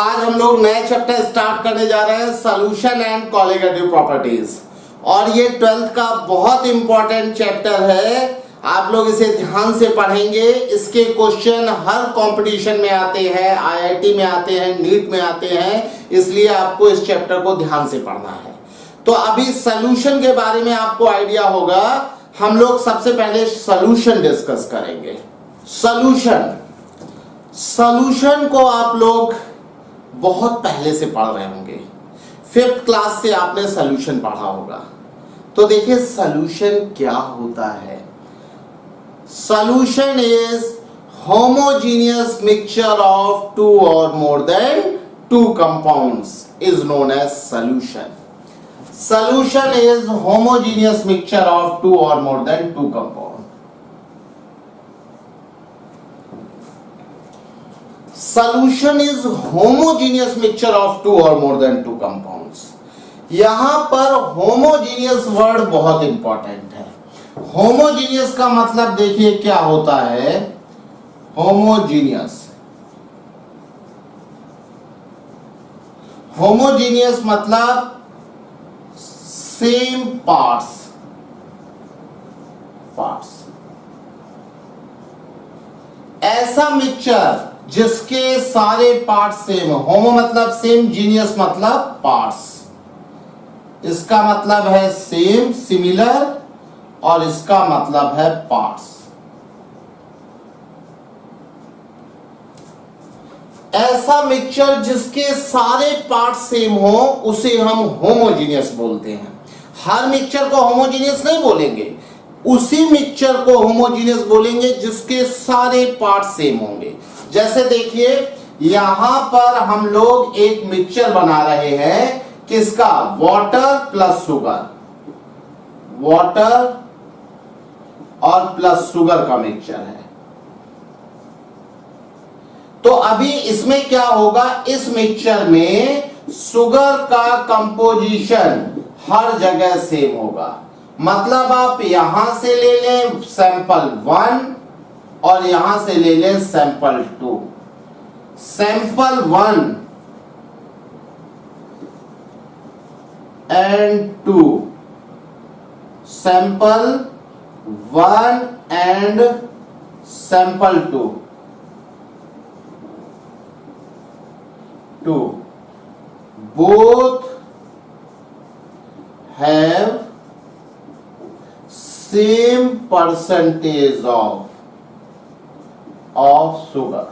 आज हम लोग नए चैप्टर स्टार्ट करने जा रहे हैं, सॉल्यूशन एंड कॉलिगेटिव प्रॉपर्टीज। और ये 12th का बहुत इंपॉर्टेंट चैप्टर है। आप लोग इसे ध्यान से पढ़ेंगे। इसके क्वेश्चन हर कंपटीशन में आते हैं, आईआईटी में आते हैं, नीट में आते हैं, इसलिए आपको इस चैप्टर को ध्यान से पढ़ना है। तो अभी सॉल्यूशन के बारे में आपको आइडिया होगा। हम लोग सबसे पहले सॉल्यूशन डिस्कस करेंगे। सॉल्यूशन को आप लोग बहुत पहले से पढ़ रहे होंगे, 5th क्लास से आपने सॉल्यूशन पढ़ा होगा। तो देखिए सॉल्यूशन क्या होता है। Solution is homogeneous mixture of 2 or more than 2 compounds is known as solution. Solution is homogeneous mixture of 2 or more than 2 compounds. Solution is homogeneous mixture of 2 or more than 2 compounds. यहां पर homogeneous word बहुत important है। Homogeneous का मतलब देखिए क्या होता है। होमोजीनियस मतलब सेम पार्ट्स। ऐसा मिक्सचर जिसके सारे पार्ट सेम हो। होमो मतलब सेम, जीनियस मतलब पार्ट्स। इसका मतलब है सेम, सिमिलर, और इसका मतलब है पार्ट्स। ऐसा मिक्सचर जिसके सारे पार्ट सेम हो उसे हम होमोजीनियस बोलते हैं। हर मिक्सचर को होमोजीनियस नहीं बोलेंगे, उसी मिक्सचर को होमोजीनियस बोलेंगे जिसके सारे पार्ट सेम होंगे। जैसे देखिए यहां पर हम लोग एक मिक्सचर बना रहे हैं, किसका? वाटर प्लस शुगर, वाटर और प्लस शुगर का मिक्सचर है। तो अभी इसमें क्या होगा, इस मिक्सचर में शुगर का कंपोजिशन हर जगह सेम होगा। मतलब आप यहां से ले लें सैंपल 1 और यहां से ले लें sample 2। Sample 1 and 2, sample 1 and sample 2 both have same percentage of sugar.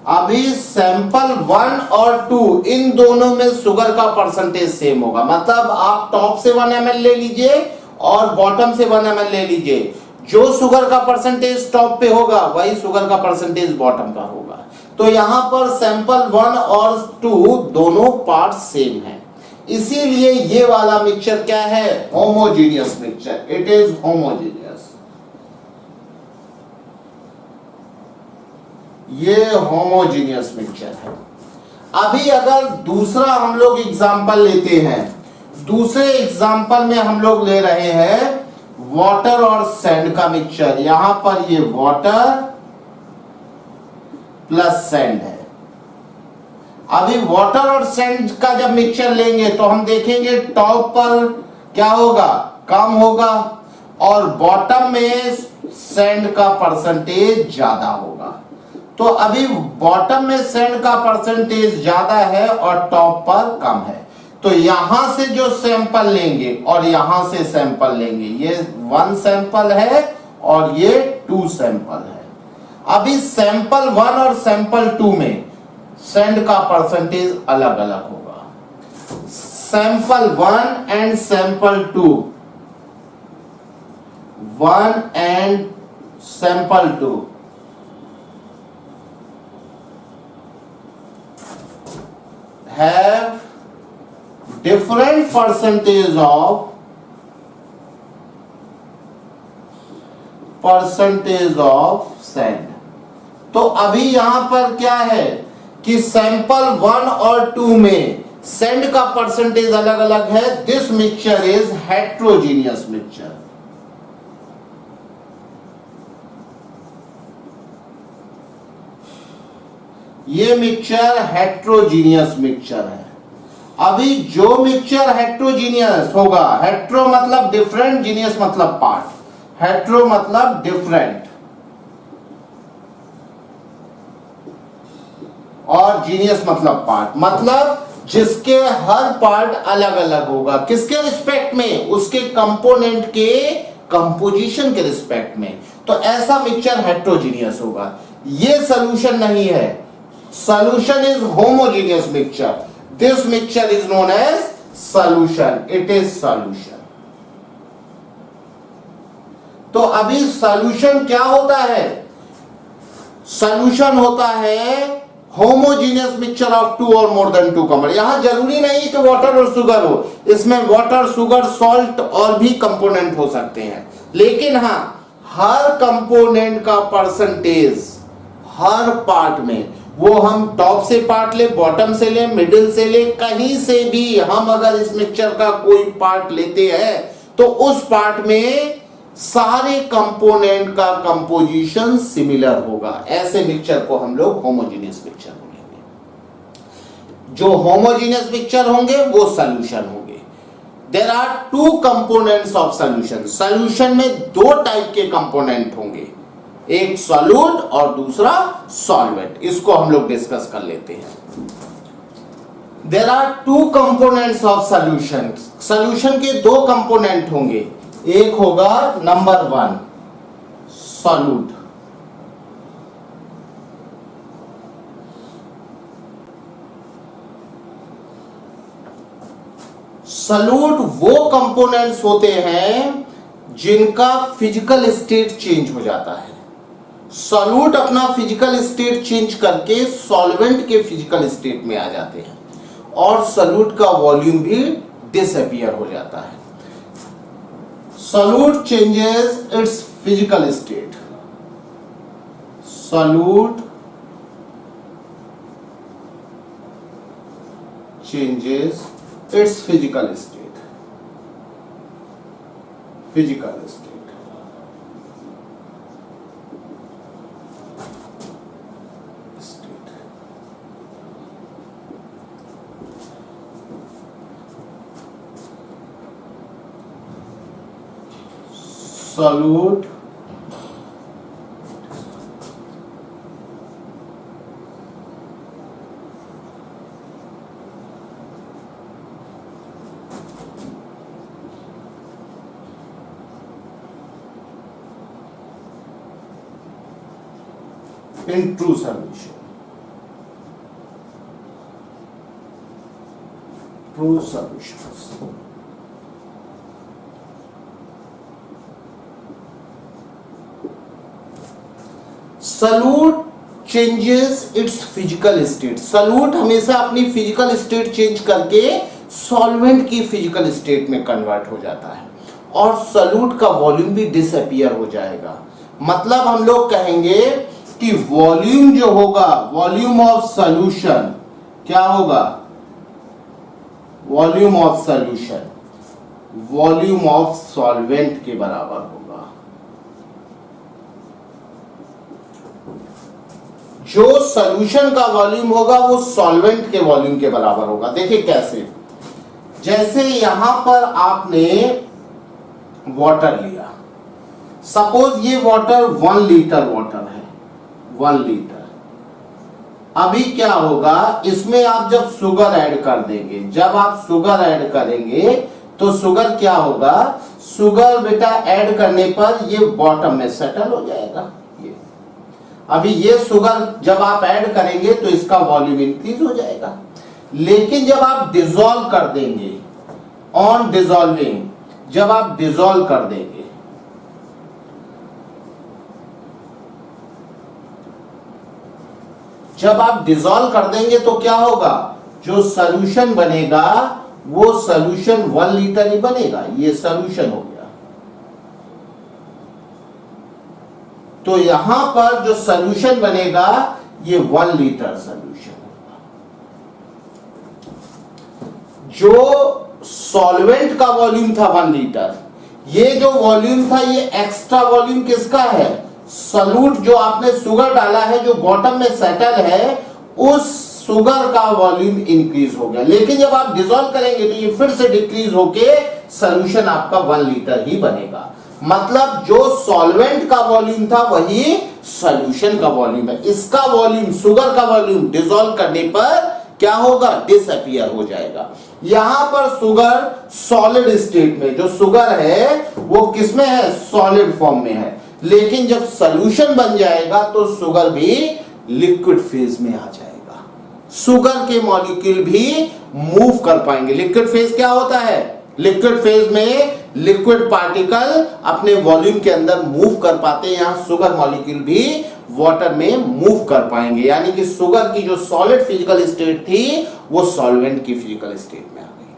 अभी सैंपल 1 और 2 इन दोनों में शुगर का परसेंटेज सेम होगा। मतलब आप टॉप से 1 ml ले लीजिए और बॉटम से 1 ml ले लीजिए, जो शुगर का परसेंटेज टॉप पे होगा वही शुगर का परसेंटेज बॉटम का होगा। तो यहां पर सैंपल 1 और 2 दोनों पार्ट सेम हैं, इसीलिए ये वाला मिक्सचर क्या है? Homogeneous mixture. It is homogeneous. ये होमोजीनियस मिक्सचर है। अभी अगर दूसरा हम लोग एग्जांपल लेते हैं, दूसरे एग्जांपल में हम लोग ले रहे हैं वाटर और सैंड का मिक्सचर। यहां पर ये वाटर प्लस सैंड है। अभी वाटर और सैंड का जब मिक्सचर लेंगे तो हम देखेंगे टॉप पर क्या होगा? कम होगा, और बॉटम में सैंड का परसेंटेज ज्यादा होगा। तो अभी बॉटम में सैंड का परसेंटेज ज्यादा है और टॉप पर कम है। तो यहां से जो सैंपल लेंगे और यहां से सैंपल लेंगे, ये 1 सैंपल है और ये 2 सैंपल है। अभी सैंपल 1 और सैंपल 2 में सैंड का परसेंटेज अलग अलग होगा। Sample 1 and sample 2, 1 and sample 2 have different percentage of sand। तो अभी यहां पर क्या है कि सैंपल 1 और 2 में सैंड का परसेंटेज अलग अलग है। This mixture is heterogeneous mixture. ये मिक्सचर हेट्रोजीनियस मिक्सचर है। अभी जो मिक्सचर हेट्रोजीनियस होगा, हेट्रो मतलब डिफरेंट, जीनियस मतलब पार्ट, हेट्रो मतलब डिफरेंट और जीनियस मतलब पार्ट, मतलब जिसके हर पार्ट अलग अलग होगा। किसके रिस्पेक्ट में? उसके कंपोनेंट के कंपोजिशन के रिस्पेक्ट में। तो ऐसा मिक्सचर हेट्रोजीनियस होगा। ये सॉल्यूशन नहीं है, solution is homogeneous mixture. This mixture is known as solution, it is solution. तो अभी सॉल्यूशन क्या होता है? सॉल्यूशन होता है होमोजीनियस मिक्सचर ऑफ टू और मोर देन टू कंपोनेंट। यहां जरूरी नहीं कि वाटर और शुगर हो, इसमें वाटर, शुगर, सॉल्ट और भी कंपोनेंट हो सकते हैं। लेकिन हां, हर कंपोनेंट का परसेंटेज हर पार्ट में, वो हम टॉप से पार्ट ले, बॉटम से ले, मिडिल से ले, कहीं से भी हम अगर इस मिक्सचर का कोई पार्ट लेते हैं तो उस पार्ट में सारे कंपोनेंट का कंपोजिशन सिमिलर होगा। ऐसे मिक्सचर को हम लोग होमोजेनियस मिक्सचर बोलेंगे। जो होमोजेनियस मिक्सचर होंगे वो सॉल्यूशन होंगे। There are two components of solution. Solution में दो टाइप के कंपोनेंट होंगे, एक सॉल्यूट और दूसरा सॉल्वेंट। इसको हम लोग डिस्कस कर लेते हैं। There are two components of solution. Solution के दो कंपोनेंट होंगे, एक होगा नंबर 1 सॉल्यूट, सॉल्यूट वो कंपोनेंट्स होते हैं जिनका फिजिकल स्टेट चेंज हो जाता है। सॉल्यूट अपना फिजिकल स्टेट चेंज करके सॉल्वेंट के फिजिकल स्टेट में आ जाते हैं और सॉल्यूट का वॉल्यूम भी डिसअपीयर हो जाता है। Solute changes its physical state. Solute changes its physical state. Physical state. State. Solute in true solution. True solutions. Solute changes it's physical state. Solute हमेशा अपनी फिजिकल स्टेट चेंज करके solvent की physical state में convert हो जाता है और solute का वॉल्यूम भी डिसअपीयर हो जाएगा। मतलब हम लोग कहेंगे कि वॉल्यूम जो होगा, वॉल्यूम ऑफ सॉल्यूशन क्या होगा? Volume of solution volume of solvent के बराबर होगा। जो सॉल्यूशन का वॉल्यूम होगा वो सॉल्वेंट के वॉल्यूम के बराबर होगा। देखिए कैसे, जैसे यहां पर आपने वाटर लिया, सपोज ये वाटर 1 लीटर वाटर है, 1 लीटर। अभी क्या होगा, इसमें आप जब शुगर ऐड कर देंगे, जब आप शुगर ऐड करेंगे तो शुगर क्या होगा, शुगर बेटा ऐड करने पर ये बॉटम में सेटल हो जाएगा। अभी ये शुगर जब आप ऐड करेंगे तो इसका वॉल्यूम इंक्रीज हो जाएगा। लेकिन जब आप डिसॉल्व कर देंगे, ऑन डिसॉल्विंग, जब आप डिसॉल्व कर देंगे, जब आप डिसॉल्व कर देंगे तो क्या होगा, जो सॉल्यूशन बनेगा वो सॉल्यूशन 1 लीटर ही बनेगा। ये सॉल्यूशन हो गया। तो यहां पर जो सॉल्यूशन बनेगा ये 1 लीटर सॉल्यूशन होगा। जो सॉल्वेंट का वॉल्यूम था 1 लीटर, ये जो वॉल्यूम था ये एक्स्ट्रा वॉल्यूम किसका है? सॉल्यूट जो आपने शुगर डाला है, जो बॉटम में सेटल है, उस शुगर का वॉल्यूम इंक्रीज हो गया। लेकिन जब आप डिसॉल्व करेंगे तो ये फिर से डिक्रीज होके सॉल्यूशन आपका 1 लीटर ही बनेगा। मतलब जो सॉल्वेंट का वॉल्यूम था वही सॉल्यूशन का वॉल्यूम है। इसका वॉल्यूम, शुगर का वॉल्यूम डिसॉल्व करने पर क्या होगा, डिसअपीयर हो जाएगा। यहां पर शुगर सॉलिड स्टेट में, जो शुगर है वो किसमें है, सॉलिड फॉर्म में है। लेकिन जब सॉल्यूशन बन जाएगा तो शुगर भी लिक्विड फेज में आ जाएगा। शुगर के मॉलिक्यूल भी मूव कर पाएंगे। लिक्विड फेज क्या होता है, लिक्विड फेज में लिक्विड पार्टिकल अपने वॉल्यूम के अंदर मूव कर पाते हैं। यहां शुगर मॉलिक्यूल भी वाटर में मूव कर पाएंगे। यानी कि शुगर की जो सॉलिड फिजिकल स्टेट थी वो सॉल्वेंट की फिजिकल स्टेट में आ गई।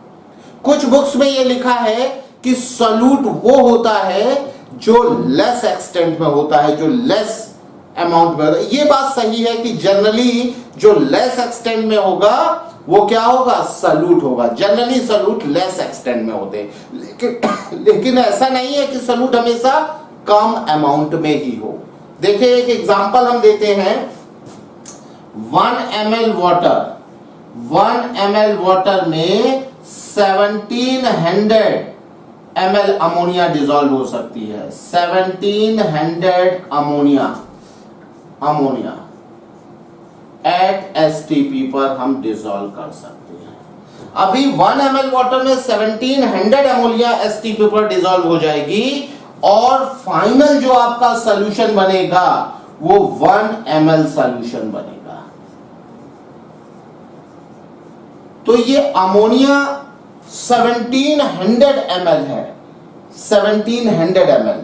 कुछ बुक्स में ये लिखा है कि सॉल्यूट वो होता है जो लेस एक्सटेंट में होता है, जो लेस अमाउंट में होता है। ये बात सही है कि जनरली जो लेस एक्सटेंट में होगा वो क्या होगा, सॉल्यूट होगा। जनरली सॉल्यूट लेस एक्सटेंट में होते हैं। लेकिन ऐसा नहीं है कि सॉल्यूट हमेशा कम अमाउंट में ही हो। देखिए एक एग्जांपल हम देते हैं। 1 ml वाटर में 1700 ml अमोनिया डिसॉल्व हो सकती है। 1700 अमोनिया एट एसटीपी पर हम डिसॉल्व कर सकते हैं। अभी 1 ml वाटर में 1700 अमोनिया एसटीपी पर डिसॉल्व हो जाएगी और फाइनल जो आपका सॉल्यूशन बनेगा वो 1 ml सॉल्यूशन बनेगा। तो ये अमोनिया 1700 ml है, 1700 ml।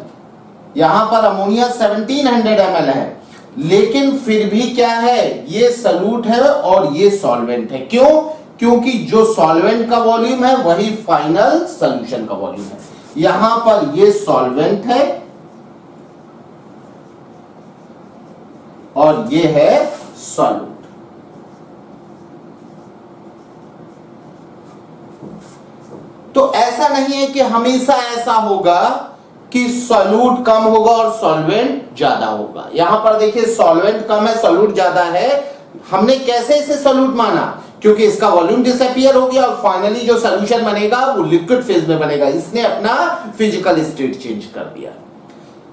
यहां पर अमोनिया 1700 ml है, लेकिन फिर भी क्या है, ये सॉल्यूट है और ये सॉल्वेंट है। क्यों? क्योंकि जो सॉल्वेंट का वॉल्यूम है वही फाइनल सॉल्यूशन का वॉल्यूम है। यहां पर ये सॉल्वेंट है और ये है सॉल्यूट। तो ऐसा नहीं है कि हमेशा ऐसा होगा कि सॉल्यूट कम होगा और सॉल्वेंट ज्यादा होगा। यहां पर देखिए सॉल्वेंट कम है, सॉल्यूट ज्यादा है। हमने कैसे इसे सॉल्यूट माना, क्योंकि इसका वॉल्यूम डिसअपीयर हो गया और फाइनली जो सॉल्यूशन बनेगा वो लिक्विड फेज में बनेगा। इसने अपना फिजिकल स्टेट चेंज कर दिया।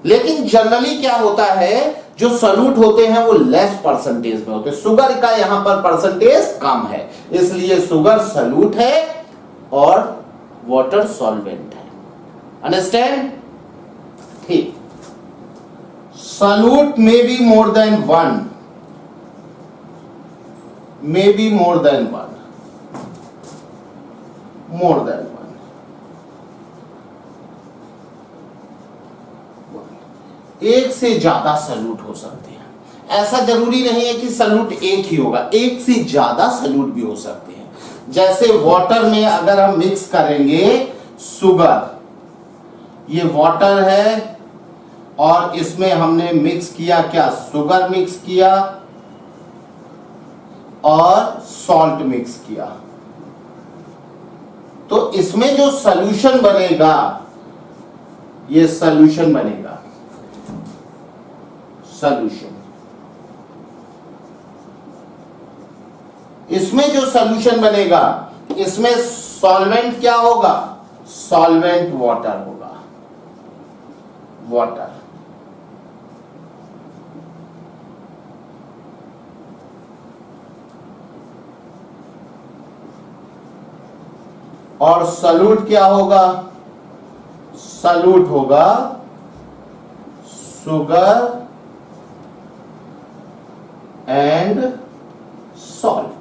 लेकिन जनरली क्या होता है, जो सॉल्यूट होते हैं वो लेस परसेंटेज में होते हैं। शुगर का यहां पर परसेंटेज कम है, इसलिए शुगर सॉल्यूट है और वाटर सॉल्वेंट है। अंडरस्टैंड? ठीक। Solute may be more than 1, may be more than 1, more than 1, एक से ज्यादा सॉल्यूट हो सकते हैं। ऐसा जरूरी नहीं है कि सॉल्यूट एक ही होगा, एक से ज्यादा सॉल्यूट भी हो सकते हैं। जैसे वाटर में अगर हम मिक्स करेंगे शुगर, ये वाटर है और इसमें हमने मिक्स किया क्या, शुगर मिक्स किया और सॉल्ट मिक्स किया, तो इसमें जो सॉल्यूशन बनेगा ये सॉल्यूशन बनेगा, सॉल्यूशन। इसमें जो सॉल्यूशन बनेगा इसमें सॉल्वेंट क्या होगा, सॉल्वेंट वाटर होगा, वाटर। और सॉल्यूट क्या होगा, सॉल्यूट होगा शुगर एंड सॉल्ट।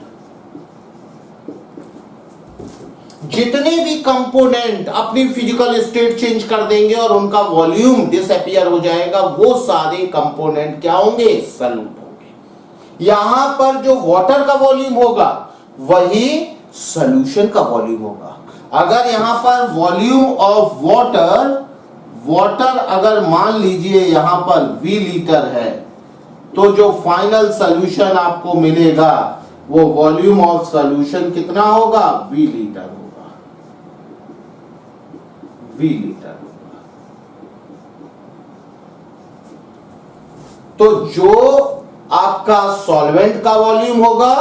जितने भी कंपोनेंट अपनी फिजिकल स्टेट चेंज कर देंगे और उनका वॉल्यूम डिसअपीयर हो जाएगा, वो सारे कंपोनेंट क्या होंगे, सॉल्यूट होंगे। यहां पर जो वाटर का वॉल्यूम होगा वही सॉल्यूशन का वॉल्यूम होगा। अगर यहां पर वॉल्यूम ऑफ वाटर अगर मान लीजिए यहां पर V लीटर है, तो जो फाइनल सॉल्यूशन आपको मिलेगा वो वॉल्यूम ऑफ सॉल्यूशन कितना होगा, V लीटर होगा, V लीटर होगा। तो जो आपका सॉल्वेंट का वॉल्यूम होगा,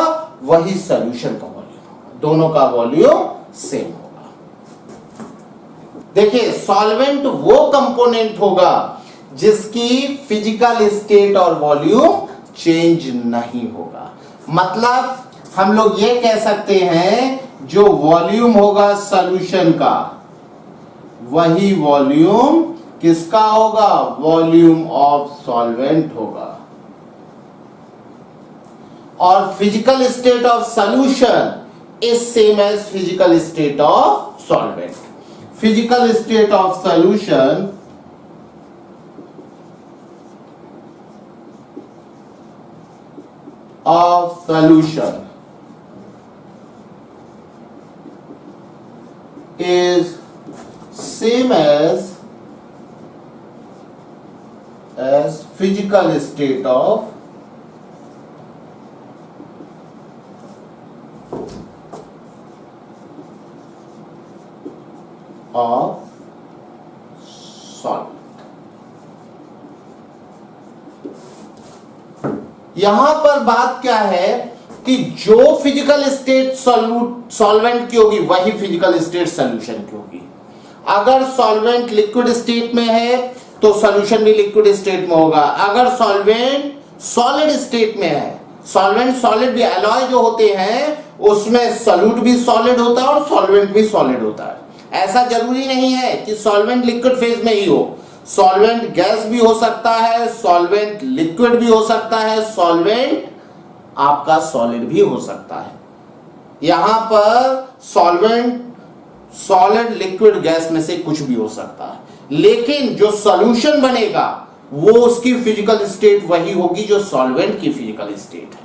वही सॉल्यूशन का वॉल्यूम होगा, दोनों का वॉल्यूम सेम होगा। देखिए सॉल्वेंट वो कंपोनेंट होगा जिसकी फिजिकल स्टेट और वॉल्यूम चेंज नहीं होगा। मतलब हम लोग ये कह सकते हैं जो वॉल्यूम होगा सॉल्यूशन का, वही वॉल्यूम किसका होगा, वॉल्यूम ऑफ सॉल्वेंट होगा। और physical state of solution is same as physical state of solvent. Physical state of solution is same as physical state of solvent। यहां पर बात क्या है कि जो फिजिकल स्टेट सॉल्वेंट की होगी वही फिजिकल स्टेट सॉल्यूशन की होगी। अगर सॉल्वेंट लिक्विड स्टेट में है तो सॉल्यूशन भी लिक्विड स्टेट में होगा। अगर सॉल्वेंट सॉलिड स्टेट में है, सॉल्वेंट सॉलिड भी एलॉय जो होते हैं उसमें सॉल्यूट भी सॉलिड होता है और सॉल्वेंट भी सॉलिड होता है। ऐसा जरूरी नहीं है कि सॉल्वेंट लिक्विड फेज में ही हो, सॉल्वेंट गैस भी हो सकता है, सॉल्वेंट लिक्विड भी हो सकता है, सॉल्वेंट आपका सॉलिड भी हो सकता है। यहां पर सॉल्वेंट सॉलिड लिक्विड गैस में से कुछ भी हो सकता है, लेकिन जो सॉल्यूशन बनेगा वो उसकी फिजिकल स्टेट वही होगी जो सॉल्वेंट की फिजिकल स्टेट है,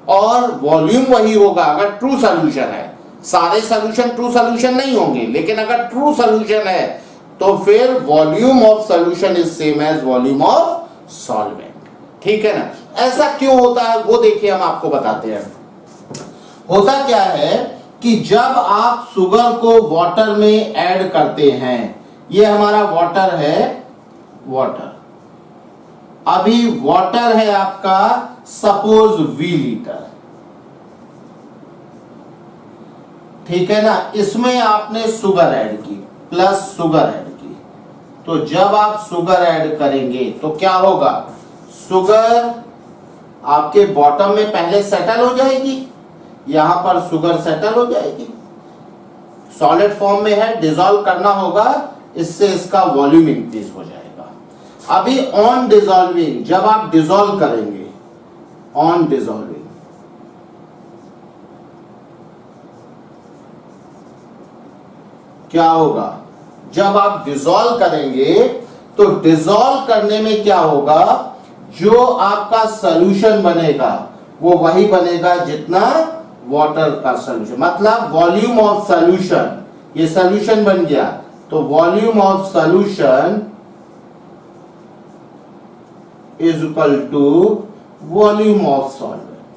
और वॉल्यूम वही होगा अगर ट्रू सॉल्यूशन है। सारे सॉल्यूशन ट्रू सॉल्यूशन नहीं होंगे, लेकिन अगर ट्रू सॉल्यूशन है तो फिर volume of solution is same as volume of solvent. ठीक है ना। ऐसा क्यों होता है वो देखिए हम आपको बताते हैं। होता क्या है कि जब आप शुगर को वाटर में ऐड करते हैं, ये हमारा वाटर है, वाटर, अभी वाटर है आपका सपोज V लीटर, ठीक है ना। इसमें आपने शुगर ऐड की प्लस शुगर ऐड की, तो जब आप शुगर ऐड करेंगे तो क्या होगा, शुगर आपके बॉटम में पहले सेटल हो जाएगी, यहां पर शुगर सेटल हो जाएगी, सॉलिड फॉर्म में है, डिसॉल्व करना होगा, इससे इसका वॉल्यूम इंक्रीज हो जाएगा। अभी ऑन डिसॉल्विंग, जब आप डिसॉल्व करेंगे, ऑन डिसॉल्विंग क्या होगा, जब आप डिसॉल्व करेंगे तो डिसॉल्व करने में क्या होगा, जो आपका सॉल्यूशन बनेगा वो वही बनेगा जितना वाटर का सॉल्यूशन, मतलब वॉल्यूम ऑफ सॉल्यूशन, ये सॉल्यूशन बन गया तो volume of solution is equal to volume of solvent,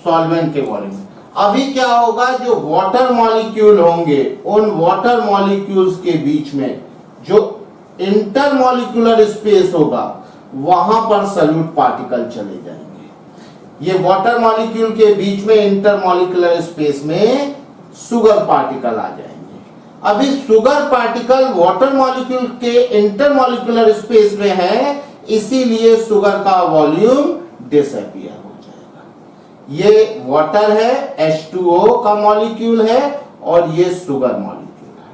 solvent के वॉल्यूम। अभी क्या होगा, जो वाटर मॉलिक्यूल होंगे उन वाटर मॉलिक्यूल्स के बीच में जो इंटरमॉलिक्यूलर स्पेस होगा वहां पर सॉल्यूट पार्टिकल चले जाएंगे। ये वाटर मॉलिक्यूल के बीच में इंटरमॉलिक्यूलर स्पेस में शुगर पार्टिकल आ जाएंगे। अभी शुगर पार्टिकल वाटर मॉलिक्यूल के इंटरमॉलिक्यूलर स्पेस में है, इसीलिए शुगर का वॉल्यूम डिसअपीयर हो जाएगा। ये वाटर है, H2O का मॉलिक्यूल है और ये शुगर मॉलिक्यूल है।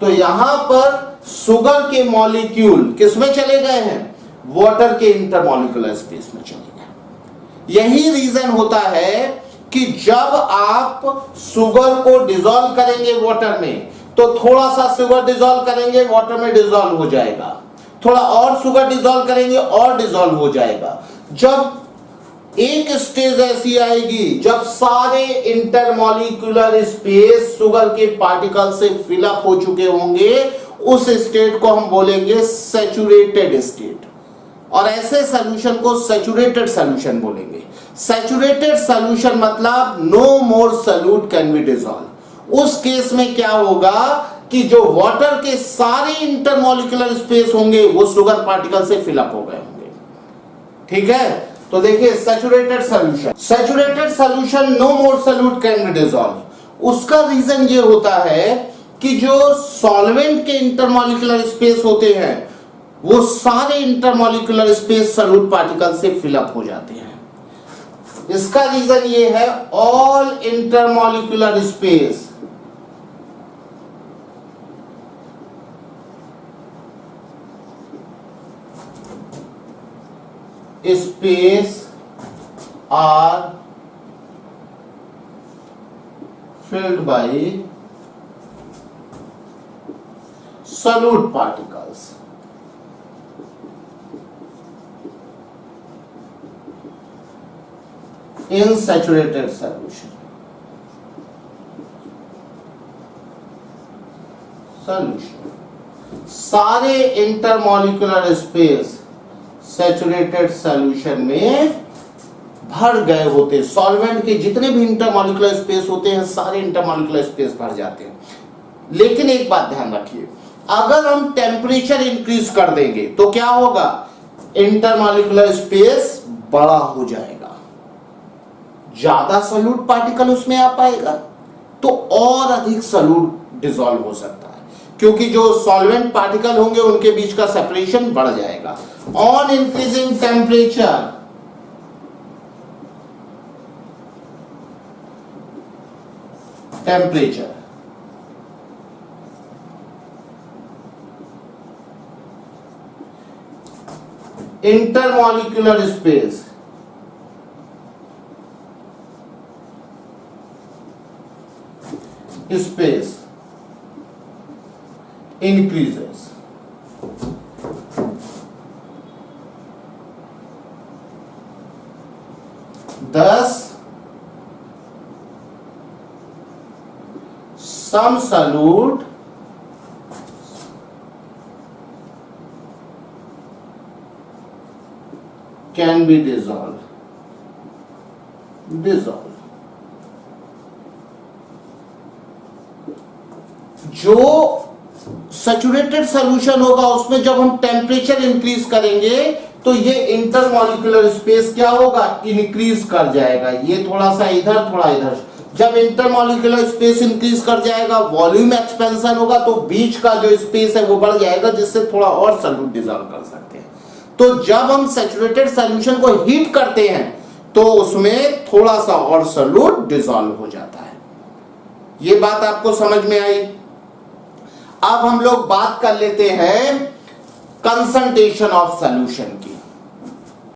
तो यहां पर शुगर के मॉलिक्यूल किसमें चले गए हैं, वाटर के इंटरमॉलिक्यूलर स्पेस में चले गए। यही रीजन होता है कि जब आप शुगर को डिसॉल्व करेंगे वाटर में, तो थोड़ा सा शुगर डिसॉल्व करेंगे वाटर में डिसॉल्व हो जाएगा, थोड़ा और शुगर डिसॉल्व करेंगे और डिसॉल्व हो जाएगा। जब एक स्टेज ऐसी आएगी जब सारे इंटरमॉलिक्यूलर स्पेस शुगर के पार्टिकल से फिलअप हो चुके होंगे, उस स्टेट को हम बोलेंगे सैचुरेटेड स्टेट, और ऐसे सॉल्यूशन को सैचुरेटेड सॉल्यूशन बोलेंगे। सैचुरेटेड सॉल्यूशन मतलब no more solute can be dissolve. उस केस में क्या होगा, कि जो वाटर के सारे इंटरमॉलिक्यूलर स्पेस होंगे वो शुगर पार्टिकल से फिलअप हो गए होंगे। ठीक है, तो देखिए saturated solution no more solute can be dissolve. उसका रीजन ये होता है कि जो सॉल्वेंट के इंटरमॉलिक्यूलर स्पेस होते हैं वो सारे इंटरमॉलिक्यूलर स्पेस सॉल्यूट पार्टिकल से फिलअप हो जाते हैं। इसका रीजन ये है all intermolecular space are filled by solute particles. In saturated solution. सारे इंटरमॉलिक्यूलर स्पेस सैचुरेटेड सॉल्यूशन में भर गए होते। सॉल्वेंट के जितने भी इंटरमॉलिक्यूलर स्पेस होते हैं सारे इंटरमॉलिक्यूलर स्पेस भर जाते हैं। लेकिन एक बात ध्यान रखिए, अगर हम टेम्परेचर इंक्रीज कर देंगे तो क्या होगा, इंटरमॉलिक्यूलर स्पेस बड़ा हो जाएगा, ज्यादा सॉल्यूट पार्टिकल उसमें आ पाएगा, तो और अधिक सॉल्यूट डिसॉल्व हो सकता है, क्योंकि जो सॉल्वेंट पार्टिकल होंगे उनके बीच का सेपरेशन बढ़ जाएगा। On increasing temperature intermolecular space increases. Thus, some solute can be dissolved. जो सैचुरेटेड सॉल्यूशन होगा उसमें जब हम टेम्परेचर इंक्रीज करेंगे तो ये इंटरमॉलिक्यूलर स्पेस क्या होगा, इंक्रीज कर जाएगा। ये थोड़ा सा इधर थोड़ा इधर। जब इंटरमॉलिक्यूलर स्पेस इंक्रीज कर जाएगा वॉल्यूम एक्सपेंशन होगा तो बीच का जो स्पेस है वो बढ़ जाएगा, जिससे थोड़ा और सॉल्यूट डिसॉल्व कर सकते हैं। तो जब हम सैचुरेटेड सॉल्यूशन को हीट करते हैं तो उसमें थोड़ा सा और सॉल्यूट डिसॉल्व हो जाता है। ये बात आपको समझ में आई। अब हम लोग बात कर लेते हैं कंसंट्रेशन ऑफ सॉल्यूशन की।